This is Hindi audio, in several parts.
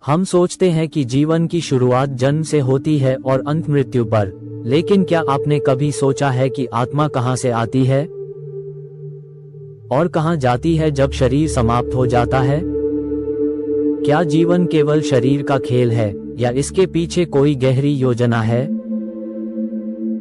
हम सोचते हैं कि जीवन की शुरुआत जन्म से होती है और अंत मृत्यु पर, लेकिन क्या आपने कभी सोचा है कि आत्मा कहां से आती है और कहां जाती है जब शरीर समाप्त हो जाता है? क्या जीवन केवल शरीर का खेल है या इसके पीछे कोई गहरी योजना है?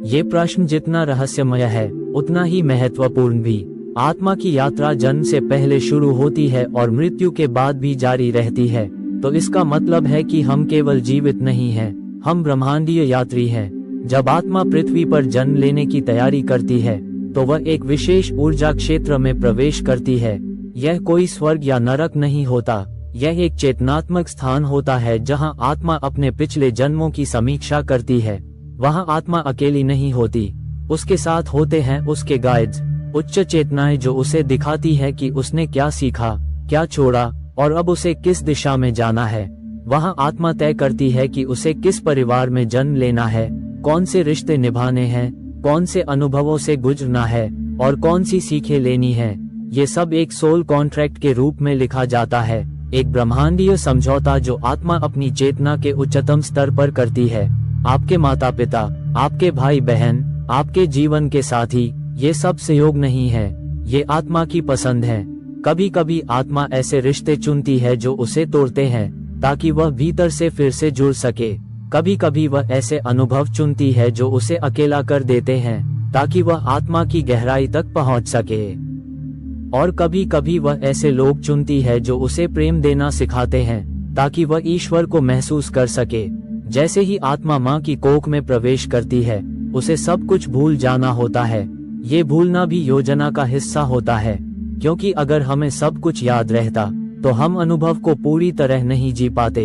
ये प्रश्न जितना रहस्यमय है उतना ही महत्वपूर्ण भी। आत्मा की यात्रा जन्म से पहले शुरू होती है और मृत्यु के बाद भी जारी रहती है, तो इसका मतलब है कि हम केवल जीवित नहीं हैं, हम ब्रह्मांडीय यात्री हैं। जब आत्मा पृथ्वी पर जन्म लेने की तैयारी करती है तो वह एक विशेष ऊर्जा क्षेत्र में प्रवेश करती है। यह कोई स्वर्ग या नरक नहीं होता, यह एक चेतनात्मक स्थान होता है जहां आत्मा अपने पिछले जन्मों की समीक्षा करती है। वहां आत्मा अकेली नहीं होती, उसके साथ होते हैं उसके गाइड्स, उच्च चेतनाएं जो उसे दिखाती है कि उसने क्या सीखा, क्या छोड़ा और अब उसे किस दिशा में जाना है। वहां आत्मा तय करती है कि उसे किस परिवार में जन्म लेना है, कौन से रिश्ते निभाने हैं, कौन से अनुभवों से गुजरना है और कौन सी सीखें लेनी है। ये सब एक सोल कॉन्ट्रैक्ट के रूप में लिखा जाता है, एक ब्रह्मांडीय समझौता जो आत्मा अपनी चेतना के उच्चतम स्तर पर करती है। आपके माता पिता, आपके भाई बहन, आपके जीवन के साथी, ये सब सहयोग नहीं है, ये आत्मा की पसंद है। कभी कभी आत्मा ऐसे रिश्ते चुनती है जो उसे तोड़ते हैं ताकि वह भीतर से फिर से जुड़ सके। कभी कभी वह ऐसे अनुभव चुनती है जो उसे अकेला कर देते हैं ताकि वह आत्मा की गहराई तक पहुंच सके। और कभी कभी वह ऐसे लोग चुनती है जो उसे प्रेम देना सिखाते हैं ताकि वह ईश्वर को महसूस कर सके। जैसे ही आत्मा माँ की कोख में प्रवेश करती है, उसे सब कुछ भूल जाना होता है। ये भूलना भी योजना का हिस्सा होता है, क्योंकि अगर हमें सब कुछ याद रहता तो हम अनुभव को पूरी तरह नहीं जी पाते।